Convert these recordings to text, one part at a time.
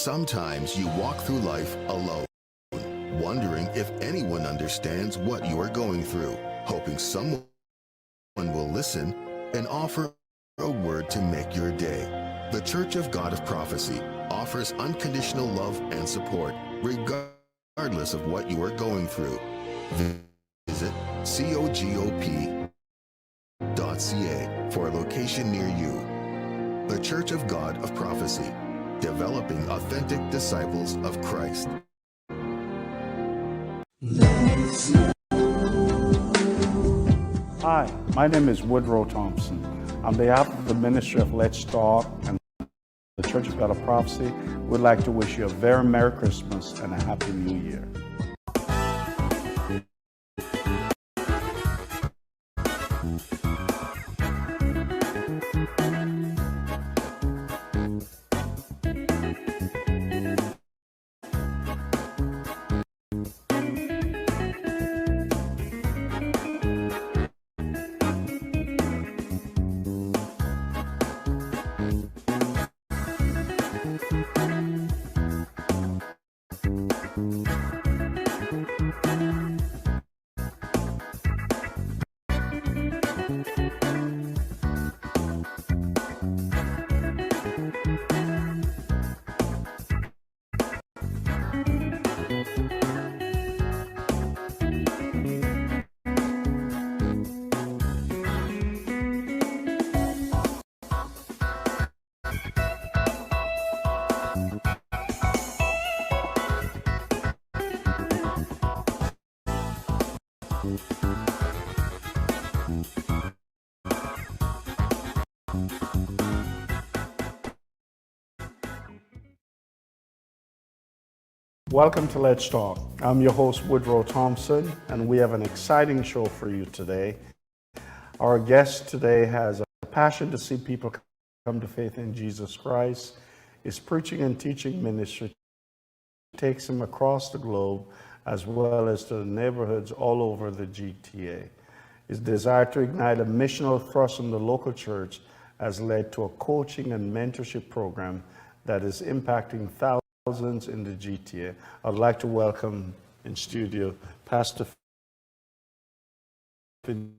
Sometimes you walk through life alone, wondering if anyone understands what you are going through, hoping someone will listen and offer a word to make your day. The Church of God of Prophecy offers unconditional love and support, regardless of what you are going through. Visit cogop.ca for a location near you. The Church of God of Prophecy, developing authentic disciples of Christ. Hi, my name is Woodroe Thompson. On behalf of the Ministry of Let's Talk and the Church of God of Prophecy, we'd like to wish you a very Merry Christmas and a Happy New Year. Welcome to Let's Talk. I'm your host, Woodroe Thompson, and we have an exciting show for you today. Our guest today has a passion to see people come to faith in Jesus Christ. His preaching and teaching ministry takes him across the globe as well as to the neighborhoods all over the GTA. His desire to ignite a missional thrust in the local church has led to a coaching and mentorship program that is impacting thousands in the GTA. I'd like to welcome in studio Pastor Finu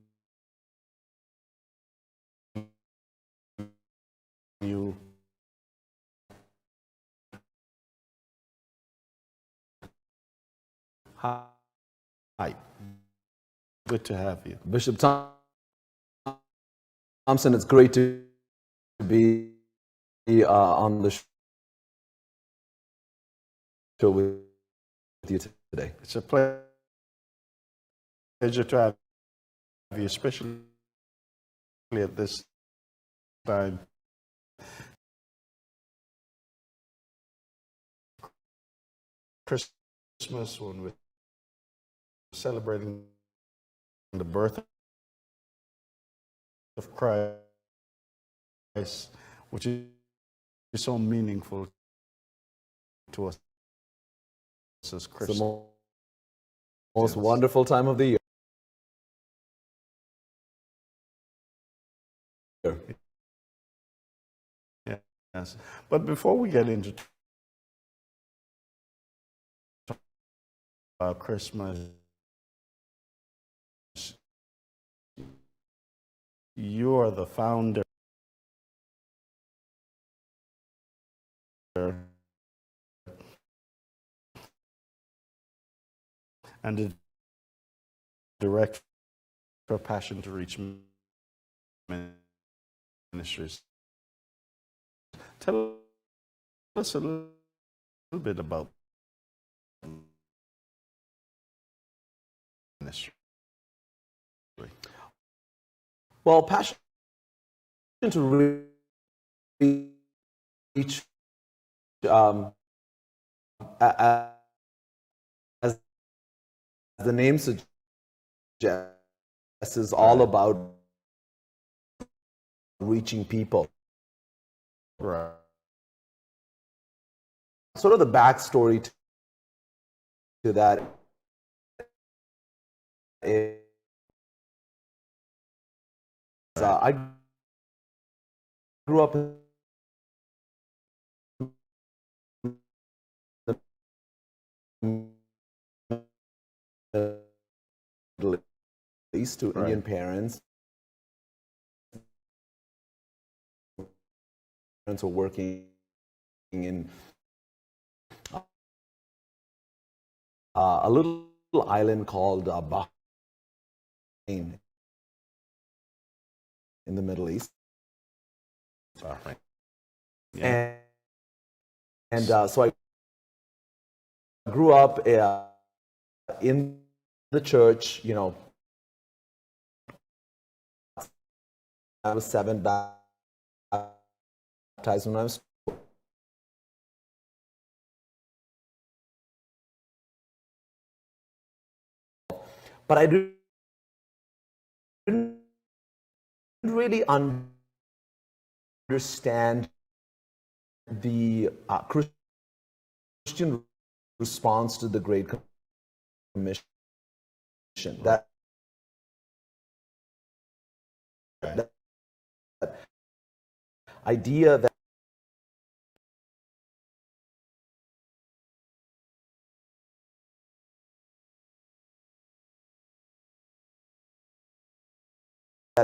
Iype. Good to have you. Bishop Thompson, it's great to be on the show with you today. It's a pleasure to have you, especially at this time. Christmas, when we're celebrating the birth of Christ, which is so meaningful to us as Christians. It's the most wonderful time of the year. Yes. But before we get into Christmas, you are the founder and the director of Passion to Reach Ministries. Tell us a little bit about ministry. Well, Passion to Reach, as the name suggests, is all about reaching people. Right. Sort of the backstory to that is I grew up in Middle East to Indian Right. parents. Parents were working in a little island called Bahrain in the Middle East. Right. Yeah. And so I grew up in the church. I was 7, baptized when I was. But I didn't really understand the Christian response to the Great Commission. That idea that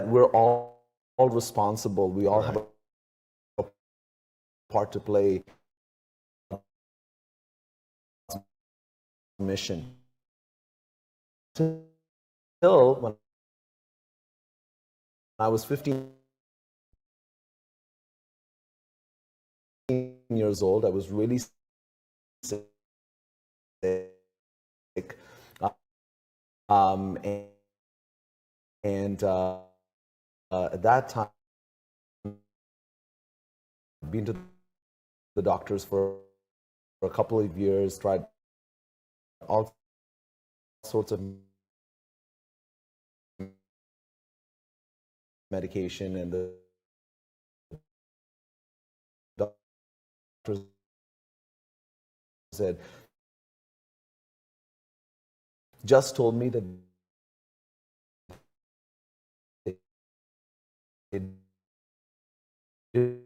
we're all responsible. We all have a part to play in the mission. Till when I was 15 years old, I was really sick. Um, and at that time, I'd been to the doctors for a couple of years, tried all sorts of medication, and the doctors said, just told me that they didn't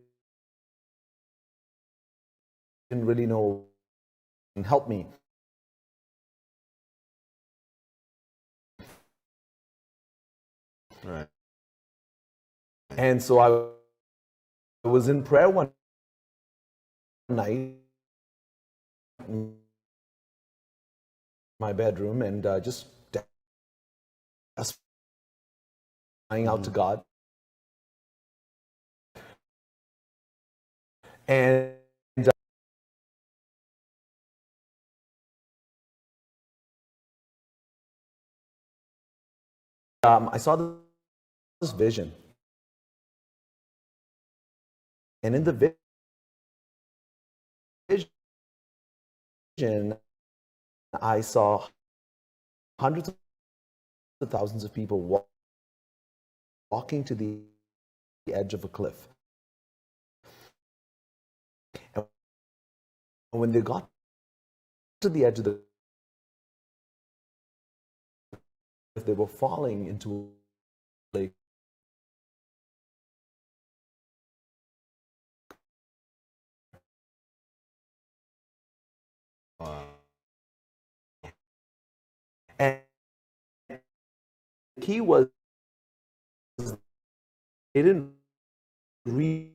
really know and help me. Right. And so I was in prayer one night in my bedroom and just crying out to God. And I saw this vision. And in the vision, I saw hundreds of thousands of people walking to the edge of a cliff. And when they got to the edge of the cliff, they were falling into a lake. Wow. And the key was they didn't realize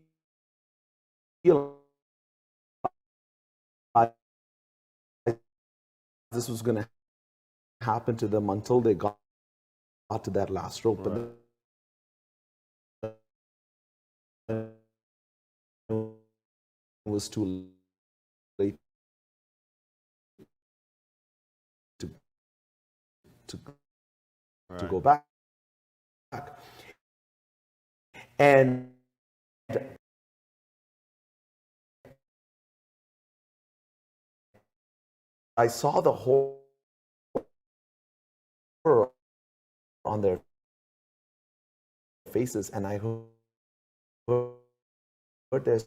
this was going to happen to them until they got to that last rope. Right. But it was too late to Right. go back. And I saw the horror on their faces, and I heard their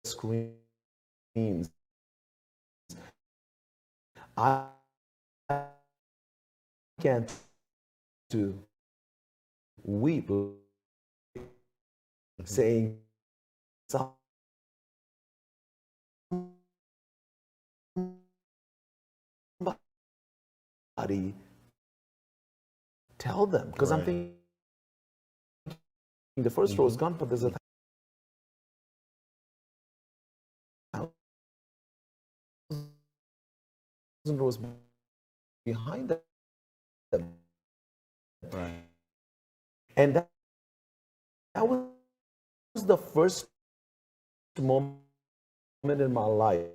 screams. I began to weep, saying, tell them, because I'm Right. thinking the first row is gone, but there's a thousand rows behind them. Right. And that was the first moment in my life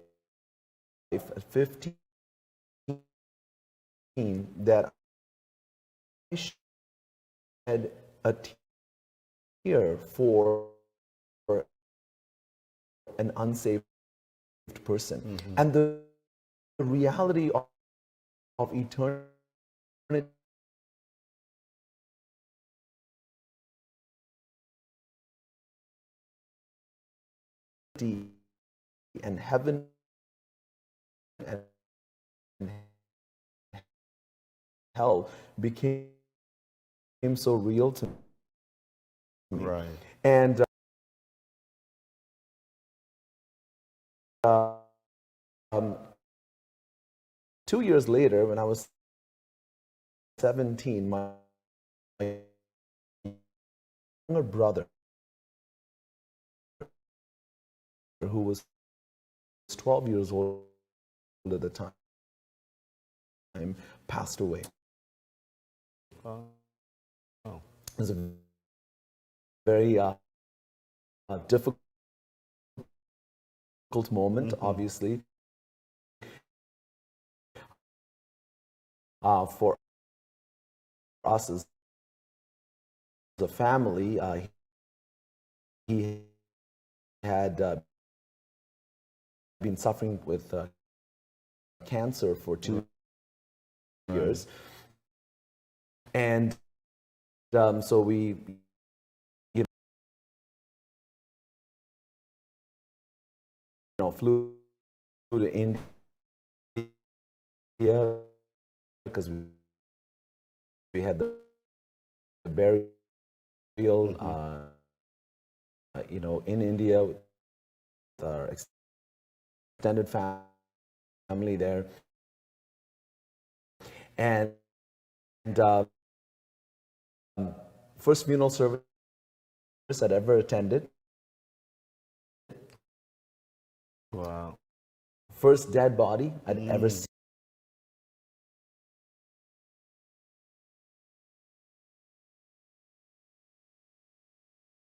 at 15 that I shed a tear for an unsaved person. And the reality of eternity and heaven and hell became so real to me. Right. And 2 years later, when I was 17, my younger brother, who was 12 years old at the time, passed away. Oh. It was a very difficult moment, obviously, for us as a family. He had been suffering with cancer for 2 years, and so we, flew to India because we had the burial, in India with our extended family there, and first funeral service I'd ever attended. Wow. First dead body I'd ever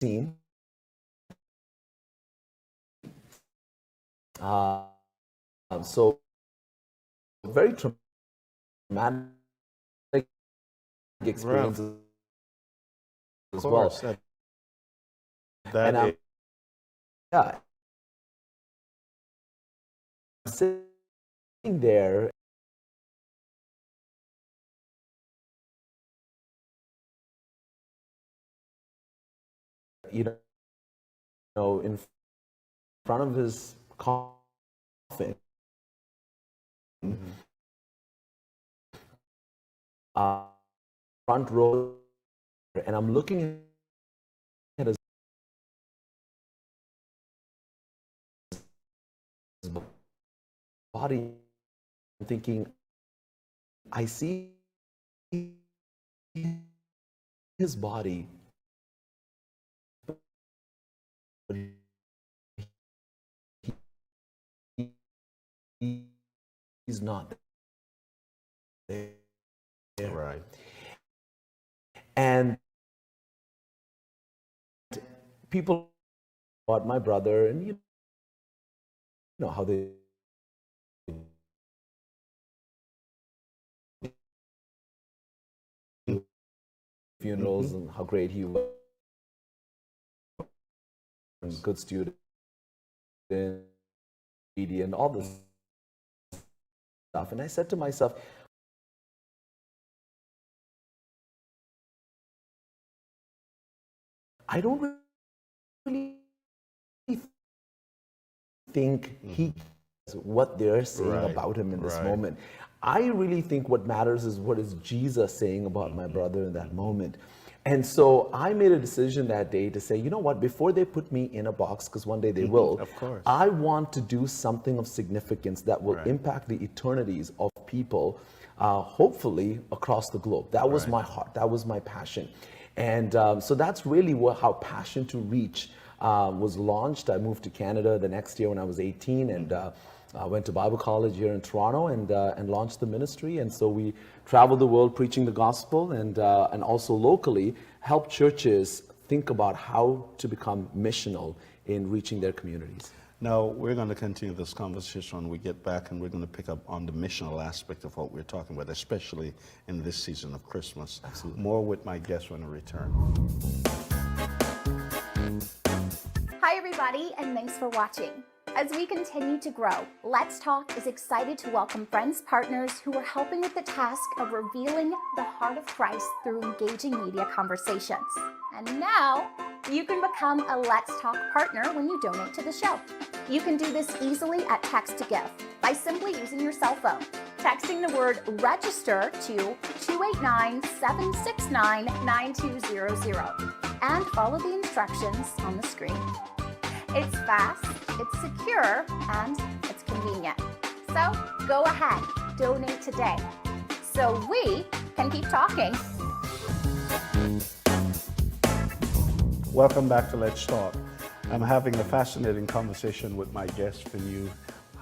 seen. So very traumatic experience as well. That And is, yeah, sitting there, in front of his coffin, front row, and I'm looking at his body, thinking, I see his body, but he's not there. right. And people about my brother, and you know how they do funerals and how great he was, and good student, and all this stuff. And I said to myself, I don't really think he what they're saying about him in this moment. I really think what matters is what is Jesus saying about my brother in that moment. And so I made a decision that day to say, you know what, before they put me in a box, because one day they will, of course. I want to do something of significance that will Right. impact the eternities of people, hopefully across the globe. That was my heart, that was my passion. And so that's really how Passion to Reach was launched. I moved to Canada the next year when I was 18, and I went to Bible college here in Toronto and launched the ministry. And so we traveled the world preaching the gospel, and also locally help churches think about how to become missional in reaching their communities. Now, we're going to continue this conversation when we get back, and we're going to pick up on the missional aspect of what we're talking about, especially in this season of Christmas. Absolutely. More with my guests when I return. Hi, everybody, and thanks for watching. As we continue to grow, Let's Talk is excited to welcome friends, partners who are helping with the task of revealing the heart of Christ through engaging media conversations. And now, you can become a Let's Talk partner when you donate to the show. You can do this easily at Text to Give by simply using your cell phone, texting the word register to 289-769-9200, and follow the instructions on the screen. It's fast, it's secure, and it's convenient. So go ahead, donate today, so we can keep talking. Welcome back to Let's Talk. I'm having a fascinating conversation with my guest, Finu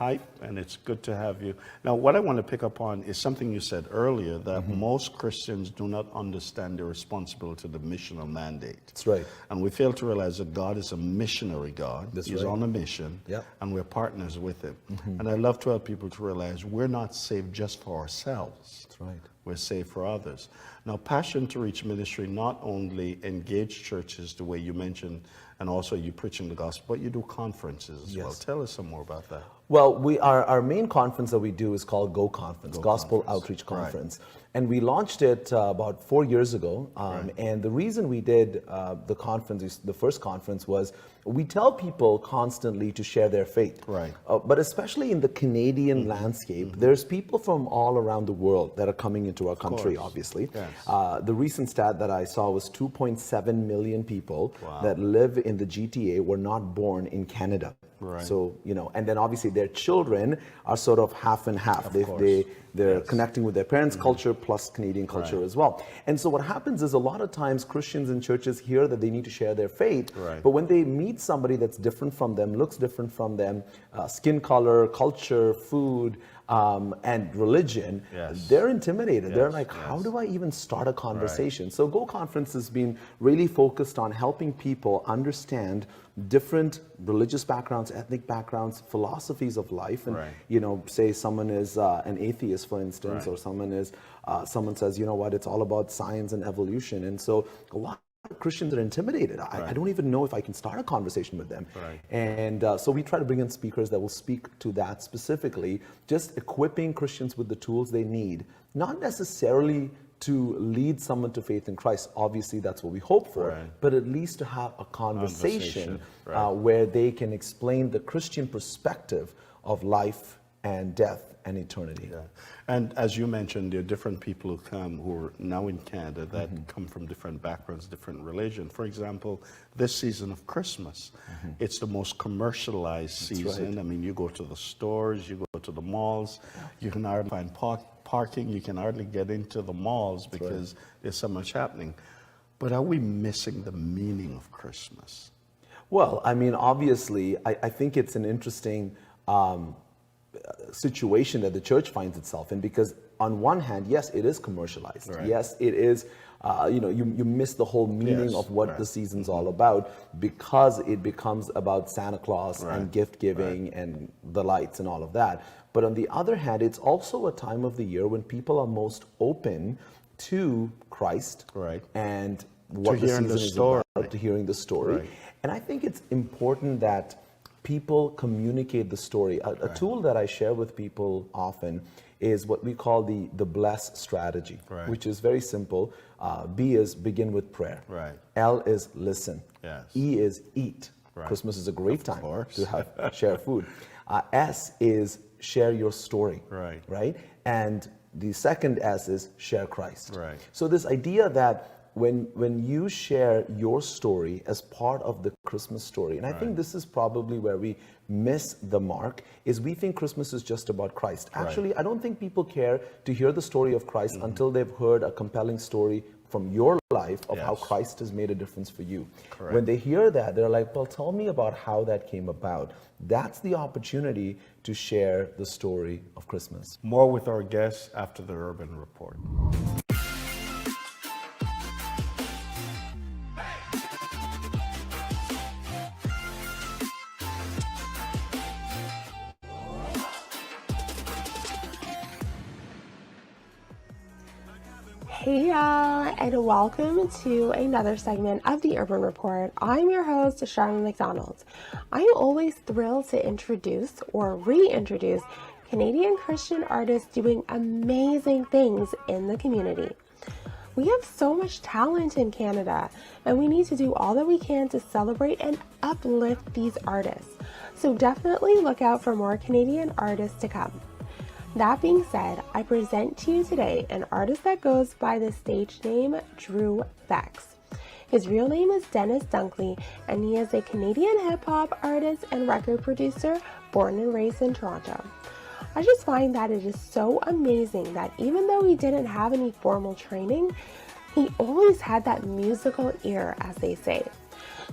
Iype, and it's good to have you. Now, what I want to pick up on is something you said earlier, that most Christians do not understand their responsibility to the missional mandate. That's right. And we fail to realize that God is a missionary God. That's He's right. on a mission, Yep. and we're partners with Him. And I love to help people to realize we're not saved just for ourselves. That's right. We're saved for others. Now, Passion to Reach Ministry not only engage churches the way you mentioned, and also you preaching the gospel, but you do conferences as well. Yes. Tell us some more about that. Well, our main conference that we do is called Go Conference, Gospel Conference. Outreach Right. Conference. And we launched it about 4 years ago. And the reason we did the conference, the first conference, was we tell people constantly to share their faith. Right. But especially in the Canadian landscape, there's people from all around the world that are coming into our country, course. obviously. Yes. The recent stat that I saw was 2.7 million people Wow. that live in the GTA were not born in Canada. Right. So, and then obviously their children are sort of half and half. They're Yes. connecting with their parents' culture plus Canadian culture Right. as well. And so what happens is a lot of times Christians in churches hear that they need to share their faith, Right. but when they meet somebody that's different from them, looks different from them, skin color, culture, food, and religion, Yes. they're intimidated. They're Yes, like, how yes. do I even start a conversation? So Go Conference has been really focused on helping people understand different religious backgrounds, ethnic backgrounds, philosophies of life. And, Right. say someone is an atheist, for instance, Right. or someone says, you know what, it's all about science and evolution. And so a lot of Christians are intimidated. I don't even know if I can start a conversation with them. Right. And so we try to bring in speakers that will speak to that specifically, just equipping Christians with the tools they need, not necessarily to lead someone to faith in Christ. Obviously, that's what we hope for, Right. but at least to have a conversation, Right. where they can explain the Christian perspective of life and death and eternity. Yeah. And as you mentioned, there are different people who come who are now in Canada that come from different backgrounds, different religion. For example, this season of Christmas, it's the most commercialized season. right. I mean, you go to the stores, you go to the malls, you can hardly find parking, you can hardly get into the malls because there's so much happening. But are we missing the meaning of Christmas? Well, I mean, obviously, I think it's an interesting situation that the church finds itself in, because on one hand, yes, it is commercialized. Right. Yes, it is, you miss the whole meaning Yes, of what right. the season's all about, because it becomes about Santa Claus and gift giving and the lights and all of that. But on the other hand, it's also a time of the year when people are most open to Christ Right. and what To the hearing season the is story. about, to hearing the story. Right. And I think it's important that people communicate the story. A tool that I share with people often is what we call the bless strategy, Right. which is very simple. B is begin with prayer. Right. L is listen. Yes. E is eat. Right. Christmas is a great time course. to have share food. S is share your story. Right. Right. And the second S is share Christ. Right. So this idea that when you share your story as part of the Christmas story, and I think this is probably where we miss the mark, is we think Christmas is just about Christ. Actually, I don't think people care to hear the story of Christ until they've heard a compelling story from your life of how Christ has made a difference for you. When they hear that, they're like, well, tell me about how that came about. That's the opportunity to share the story of Christmas. More with our guests after the Urban Report. Hey y'all, and welcome to another segment of the Urban Report. I'm your host, Charlotte McDonald. I'm always thrilled to introduce or reintroduce Canadian Christian artists doing amazing things in the community. We have so much talent in Canada, and we need to do all that we can to celebrate and uplift these artists. So definitely look out for more Canadian artists to come. That being said, I present to you today an artist that goes by the stage name Drew Bex. His real name is Dennis Dunkley, and he is a Canadian hip-hop artist and record producer born and raised in Toronto. I just find that it is so amazing that even though he didn't have any formal training, he always had that musical ear, as they say.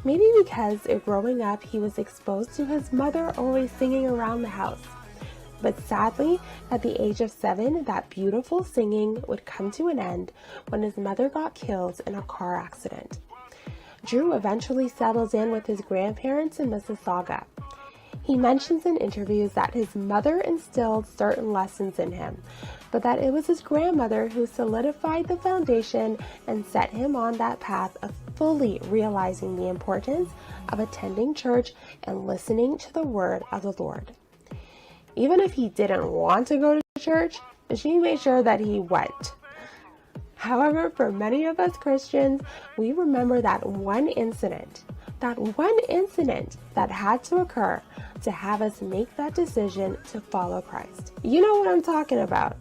Maybe because growing up he was exposed to his mother always singing around the house. But sadly, at the age of 7, that beautiful singing would come to an end when his mother got killed in a car accident. Drew eventually settled in with his grandparents in Mississauga. He mentions in interviews that his mother instilled certain lessons in him, but that it was his grandmother who solidified the foundation and set him on that path of fully realizing the importance of attending church and listening to the word of the Lord. Even if he didn't want to go to church, she made sure that he went. However, for many of us Christians, we remember that one incident that had to occur to have us make that decision to follow Christ. You know what I'm talking about.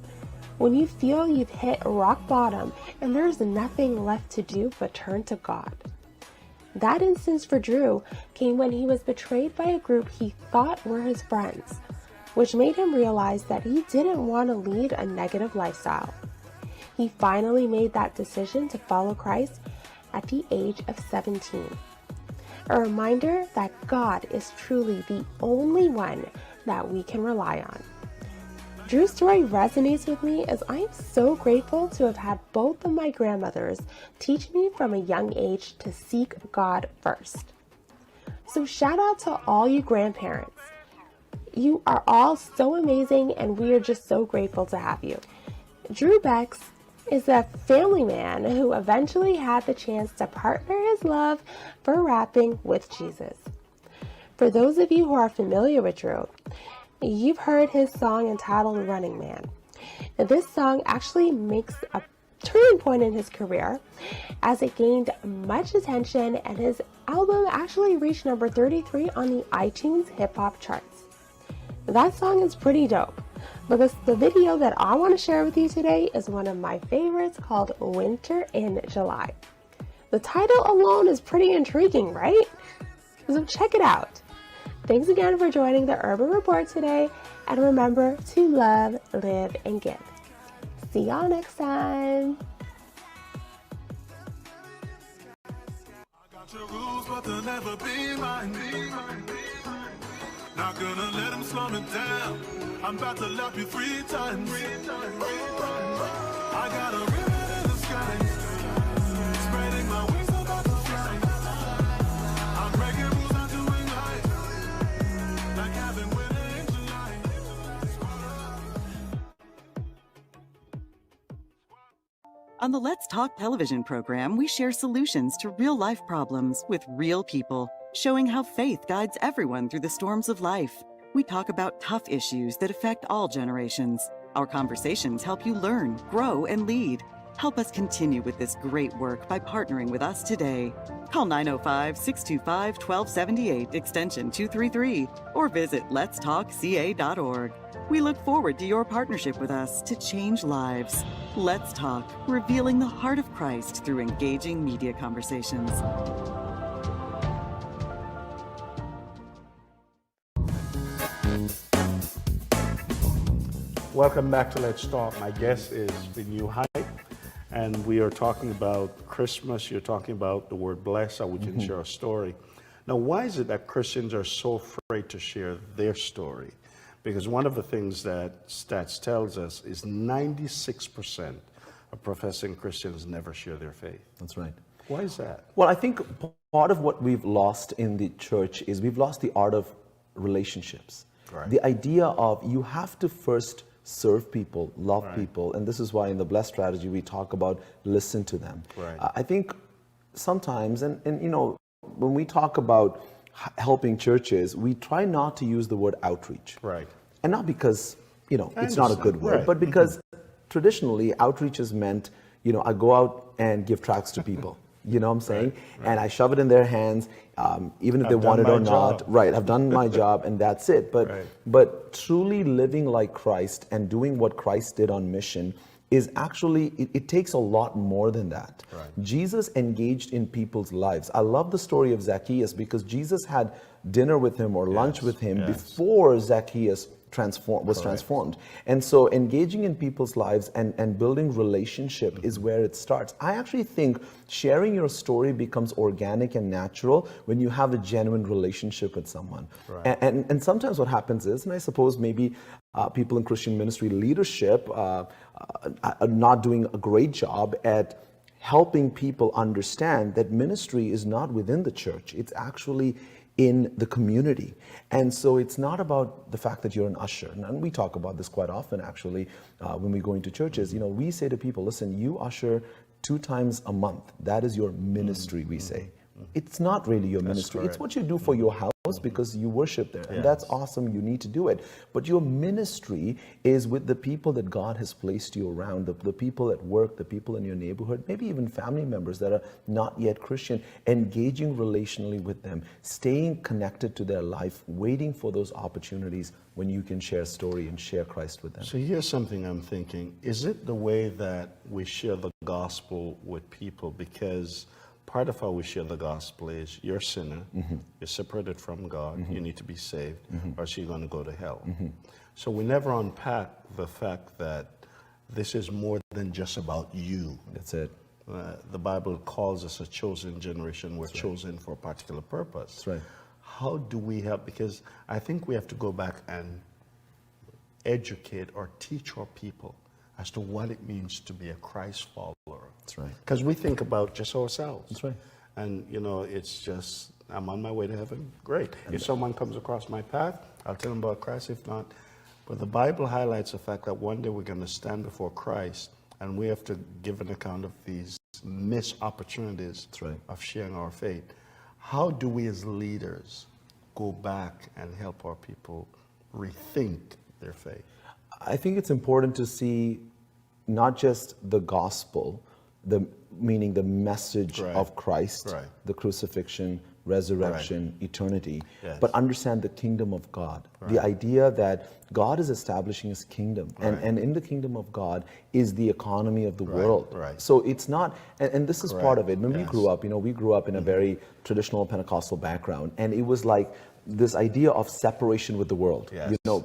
When you feel you've hit rock bottom and there's nothing left to do but turn to God. That instance for Drew came when he was betrayed by a group he thought were his friends, which made him realize that he didn't want to lead a negative lifestyle. He finally made that decision to follow Christ at the age of 17. A reminder that God is truly the only one that we can rely on. Drew's story resonates with me as I am so grateful to have had both of my grandmothers teach me from a young age to seek God first. So shout out to all you grandparents. You are all so amazing, and we are just so grateful to have you. Drew Bex is a family man who eventually had the chance to partner his love for rapping with Jesus. For those of you who are familiar with Drew, you've heard his song entitled Running Man. Now, this song actually makes a turning point in his career as it gained much attention, and his album actually reached number 33 on the iTunes hip hop charts. That song is pretty dope, but the video that I want to share with you today is one of my favorites called Winter in July. The title alone is pretty intriguing, right? So check it out. Thanks again for joining the Urban Report today, and remember to love, live, and give. See y'all next time. I got your rules, but they'll never be mine. Not gonna let them slow me down. I'm about to lap you 3 times. I got a ribbon in the sky, spreading my wings about to fly. I'm breaking rules, I'm doing life, like having winter in July. On the Let's Talk television program, we share solutions to real-life problems with real people, showing how faith guides everyone through the storms of life. We talk about tough issues that affect all generations. Our conversations help you learn, grow, and lead. Help us continue with this great work by partnering with us today. Call 905-625-1278 extension 233 or visit letstalkca.org. We look forward to your partnership with us to change lives. Let's Talk, revealing the heart of Christ through engaging media conversations. Welcome back to Let's Talk. My guest is Finu Iype, and we are talking about Christmas. You're talking about the word bless, how we can share a story. Now, why is it that Christians are so afraid to share their story? Because one of the things that stats tells us is 96% of professing Christians never share their faith. That's right. Why is that? Well, I think part of what we've lost in the church is we've lost the art of relationships. Right. The idea of you have to first serve people, love people, and this is why in the Blessed strategy we talk about listen to them. Right. I think sometimes, and you know, when we talk about helping churches, we try not to use the word outreach. Right. And not because, you know, I it's not a good understand. word, Right. but because traditionally outreach is meant, you know, I go out and give tracts to people. You know what I'm saying? Right. And I shove it in their hands, even if they I've want it done or my not. job. Right, I've done my job and that's it. But Right. but truly living like Christ and doing what Christ did on mission is actually, it takes a lot more than that. Right. Jesus engaged in people's lives. I love the story of Zacchaeus because Jesus had dinner with him or lunch with him before Zacchaeus was transformed. And so engaging in people's lives and building relationship is where it starts. I actually think sharing your story becomes organic and natural when you have a genuine relationship with someone. Right. And sometimes what happens is, and I suppose maybe people in Christian ministry leadership are not doing a great job at helping people understand that ministry is not within the church. It's actually in the community. And so it's not about the fact that you're an usher. And we talk about this quite often, actually, when we go into churches. You know, we say to people, listen, you usher 2 times a month. That is your ministry, we say. It's not really your ministry. correct. It's what you do for your house because you worship there. And that's awesome. You need to do it. But your ministry is with the people that God has placed you around, the people at work, the people in your neighborhood, maybe even family members that are not yet Christian, engaging relationally with them, staying connected to their life, waiting for those opportunities when you can share a story and share Christ with them. So here's something I'm thinking. Is it the way that we share the gospel with people? Because part of how we share the gospel is you're a sinner, you're separated from God, you need to be saved, or else you're going to go to hell. So we never unpack the fact that this is more than just about you. That's it. The Bible calls us a chosen generation. We're chosen for a particular purpose. That's right. How do we help? Because I think we have to go back and educate or teach our people as to what it means to be a Christ follower. That's right. Because we think about just ourselves. That's right. And, you know, it's just, I'm on my way to heaven. Great. If someone comes across my path, I'll tell them about Christ. If not, but the Bible highlights the fact that one day we're going to stand before Christ and we have to give an account of these missed opportunities of sharing our faith. How do we as leaders go back and help our people rethink their faith? I think it's important to see not just the gospel, meaning the message of Christ, the crucifixion, resurrection, eternity, but understand the kingdom of God. The idea that God is establishing his kingdom, and in the kingdom of God is the economy of the world. So it's not, and this is part of it. When we grew up, you know, we grew up in a very traditional Pentecostal background, and it was like this idea of separation with the world. You know,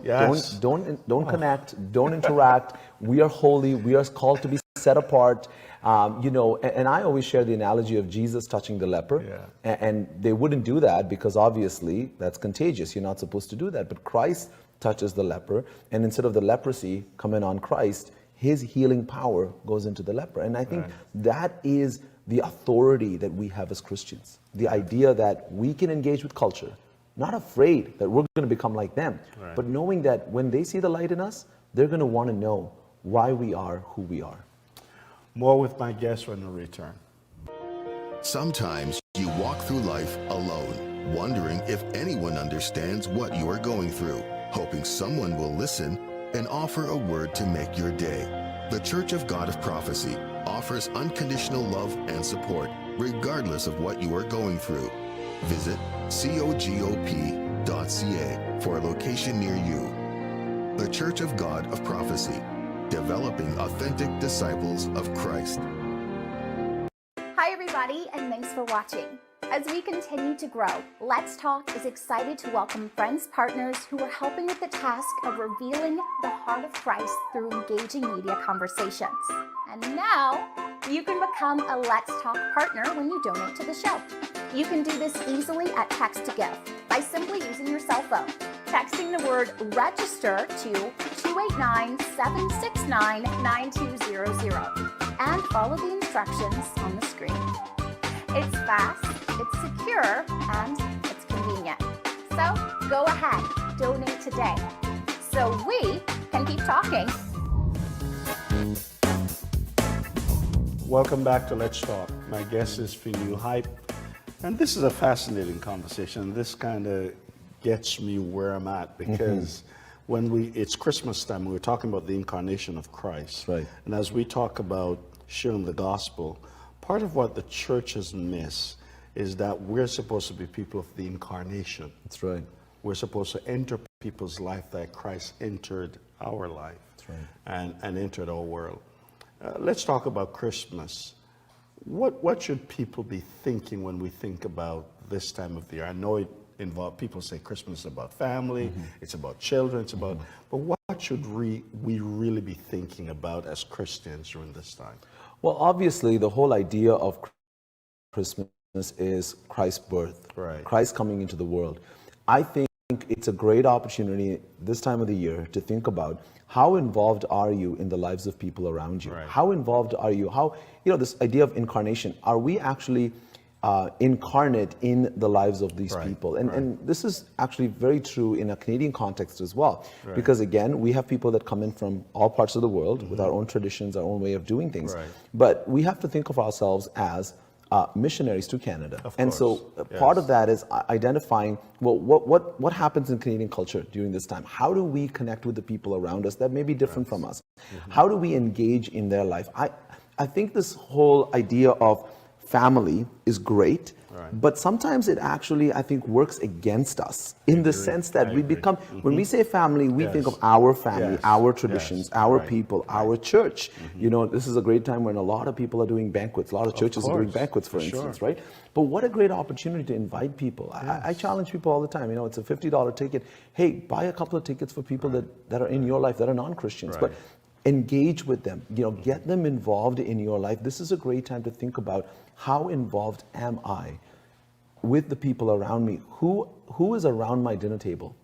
don't connect, don't interact. We are holy. We are called to be set apart. You know, and I always share the analogy of Jesus touching the leper, and they wouldn't do that because obviously that's contagious. You're not supposed to do that. But Christ touches the leper, and instead of the leprosy coming on Christ, his healing power goes into the leper. And I think that is the authority that we have as Christians. The idea that we can engage with culture, not afraid that we're going to become like them, but knowing that when they see the light in us, they're going to want to know why we are who we are. More with my guests when we return. Sometimes you walk through life alone, wondering if anyone understands what you are going through, hoping someone will listen and offer a word to make your day. The Church of God of Prophecy offers unconditional love and support regardless of what you are going through. Visit cogop.ca for a location near you. The Church of God of Prophecy, developing authentic disciples of Christ. Hi everybody, and thanks for watching. As we continue to grow, Let's Talk is excited to welcome friends, partners who are helping with the task of revealing the heart of Christ through engaging media conversations. And now, you can become a Let's Talk partner when you donate to the show. You can do this easily at Text to Give by simply using your cell phone, texting the word REGISTER to 289-769-9200, and follow the instructions on the screen. It's fast, it's secure, and it's convenient. So go ahead, donate today, so we can keep talking. Welcome back to Let's Talk. My guest is Finu Iype, and this is a fascinating conversation. This kind of gets me where I'm at because it's Christmas time, we're talking about the incarnation of Christ. Right. And as we talk about sharing the gospel, part of what the church has missed is that we're supposed to be people of the incarnation. That's right. We're supposed to enter people's life that Christ entered our life. That's right. and entered our world. Let's talk about Christmas. What should people be thinking when we think about this time of the year? I know it involves, people say Christmas is about family, it's about children, it's about, but what should we really be thinking about as Christians during this time? Well, obviously, the whole idea of Christmas is Christ's birth, Right. Christ coming into the world. I think it's a great opportunity this time of the year to think about how involved are you in the lives of people around you? Right. How involved are you? This idea of incarnation, are we actually incarnate in the lives of these Right. people? And, Right. and this is actually very true in a Canadian context as well. Right. Because again, we have people that come in from all parts of the world with our own traditions, our own way of doing things. Right. But we have to think of ourselves as missionaries to Canada. Of and course. so part Yes. of that is identifying, well, what happens in Canadian culture during this time? How do we connect with the people around us that may be different from us? How do we engage in their life? I think this whole idea of family is great, but sometimes it actually, I think, works against us in the sense that I we agree. become, when we say family, we Yes. think of our family, Yes. our traditions, Yes. our Right. people, our church. This is a great time when a lot of people are doing banquets. A lot of churches are doing course, banquets, for for sure. instance, right? But what a great opportunity to invite people. I challenge people all the time. It's a $50 ticket. Hey, buy a couple of tickets for people that are in your life that are non-Christians. Right. But engage with them, get them involved in your life. This is a great time to think about, how involved am I with the people around me? Who is around my dinner table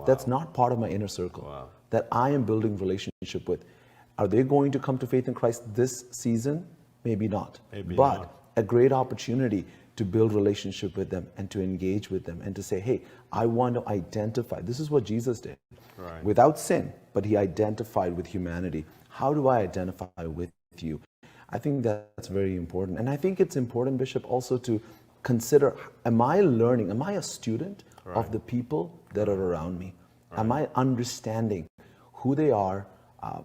that's not part of my inner circle, that I am building relationship with? Are they going to come to faith in Christ this season? Maybe not. But a great opportunity to build relationship with them and to engage with them and to say, hey, I want to identify. This is what Jesus did. Right. Without sin, but he identified with humanity. How do I identify with you? I think that's very important. And I think it's important, Bishop, also to consider, am I learning? Am I a student of the people that are around me? Am I understanding who they are,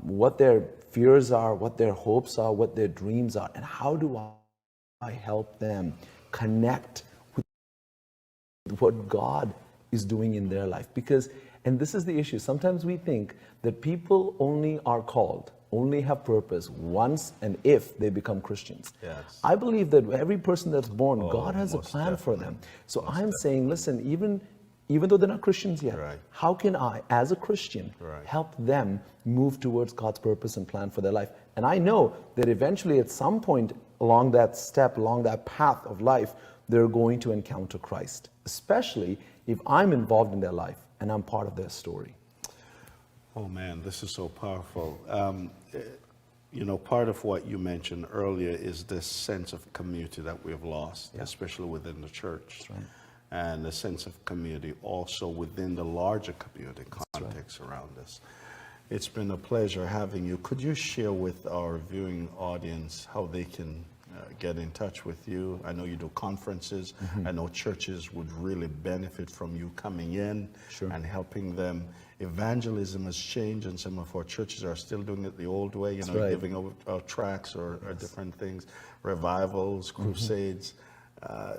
what their fears are, what their hopes are, what their dreams are, and how do I help them connect with what God is doing in their life? Because, and this is the issue, sometimes we think that people only are called, only have purpose once and if they become Christians. Yes. I believe that every person that's born, God has a plan for them. So I'm saying, listen, even though they're not Christians yet, how can I, as a Christian, help them move towards God's purpose and plan for their life? And I know that eventually at some point along that step, along that path of life, they're going to encounter Christ, especially if I'm involved in their life and I'm part of their story. Oh man, this is so powerful. Part of what you mentioned earlier is this sense of community that we've lost, especially within the church. That's right. And a sense of community also within the larger community context around us. It's been a pleasure having you. Could you share with our viewing audience how they can get in touch with you. I know you do conferences. I know churches would really benefit from you coming in and helping them. Evangelism has changed, and some of our churches are still doing it the old way, giving out tracts or different things, revivals, crusades.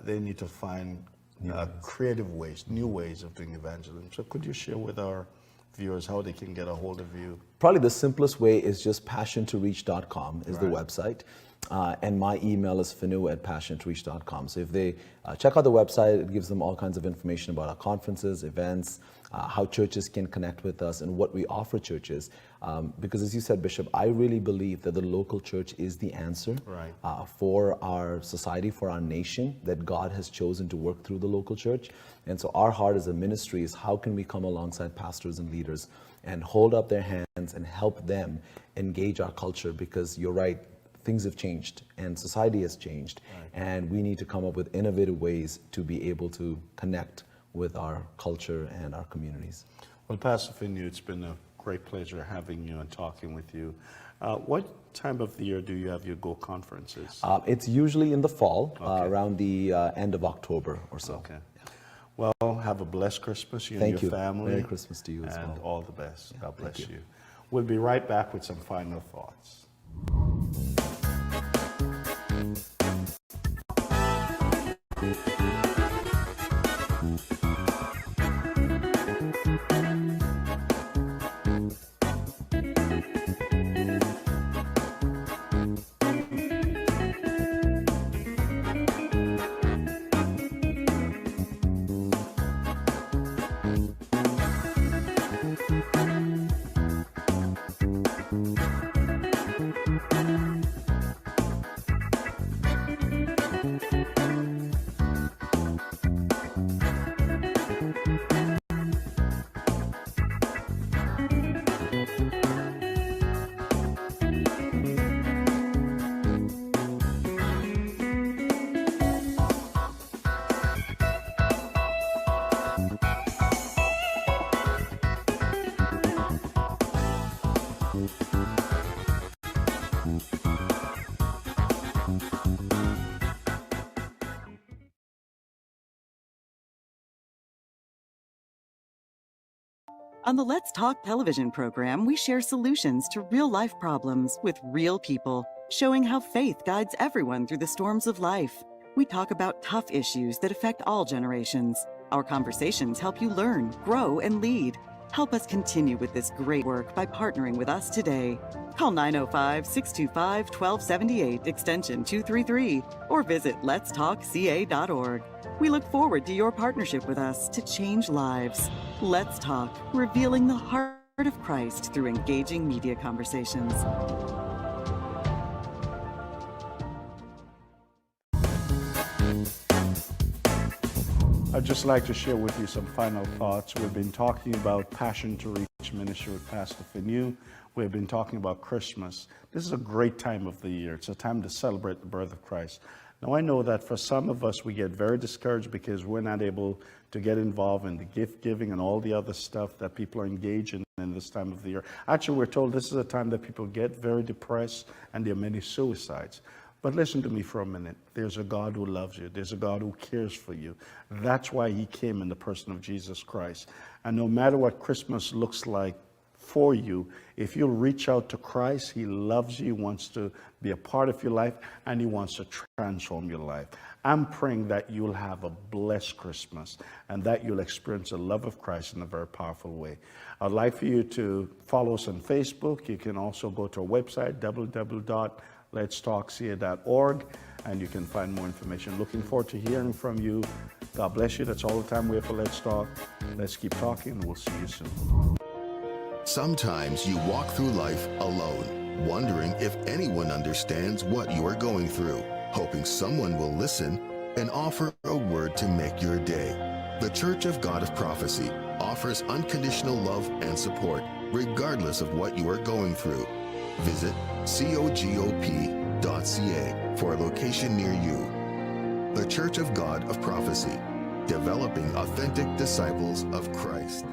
They need to find creative ways, new ways of doing evangelism. So could you share with our viewers how they can get a hold of you? Probably the simplest way is just passiontoreach.com is the website. And my email is finu@passiontoreach.com. So if they check out the website, it gives them all kinds of information about our conferences, events, how churches can connect with us, and what we offer churches. Because as you said, Bishop, I really believe that the local church is the answer for our society, for our nation, that God has chosen to work through the local church. And so our heart as a ministry is how can we come alongside pastors and leaders and hold up their hands and help them engage our culture, because you're right, things have changed and society has changed, and we need to come up with innovative ways to be able to connect with our culture and our communities. Well, Pastor Finu, it's been a great pleasure having you and talking with you. What time of the year do you have your Go conferences? It's usually in the fall, around the end of October or so. Okay. Well, have a blessed Christmas, you and your family. Merry Christmas to you as well. And all the best. God bless you. We'll be right back with some final thoughts. On the Let's Talk television program, we share solutions to real-life problems with real people, showing how faith guides everyone through the storms of life. We talk about tough issues that affect all generations. Our conversations help you learn, grow, and lead. Help us continue with this great work by partnering with us today. Call 905-625-1278, extension 233, or visit letstalkca.org. We look forward to your partnership with us to change lives. Let's Talk, revealing the heart of Christ through engaging media conversations. I'd just like to share with you some final thoughts. We've been talking about Passion to Reach Ministry with Pastor Finu. We've been talking about Christmas. This is a great time of the year. It's a time to celebrate the birth of Christ. Now, I know that for some of us, we get very discouraged because we're not able to get involved in the gift giving and all the other stuff that people are engaged in this time of the year. Actually, we're told this is a time that people get very depressed and there are many suicides. But listen to me for a minute. There's a God who loves you. There's a God who cares for you. That's why he came in the person of Jesus Christ. And no matter what Christmas looks like for you, if you'll reach out to Christ, he loves you, wants to be a part of your life, and he wants to transform your life. I'm praying that you'll have a blessed Christmas and that you'll experience the love of Christ in a very powerful way. I'd like for you to follow us on Facebook. You can also go to our website, www.letstalkca.org, and you can find more information. Looking forward to hearing from you. God bless you. That's all the time we have for Let's Talk. Let's keep talking, and we'll see you soon. Sometimes you walk through life alone, wondering if anyone understands what you are going through, hoping someone will listen and offer a word to make your day. The Church of God of Prophecy offers unconditional love and support, regardless of what you are going through. Visit cogop.ca for a location near you. The Church of God of Prophecy, developing authentic disciples of Christ.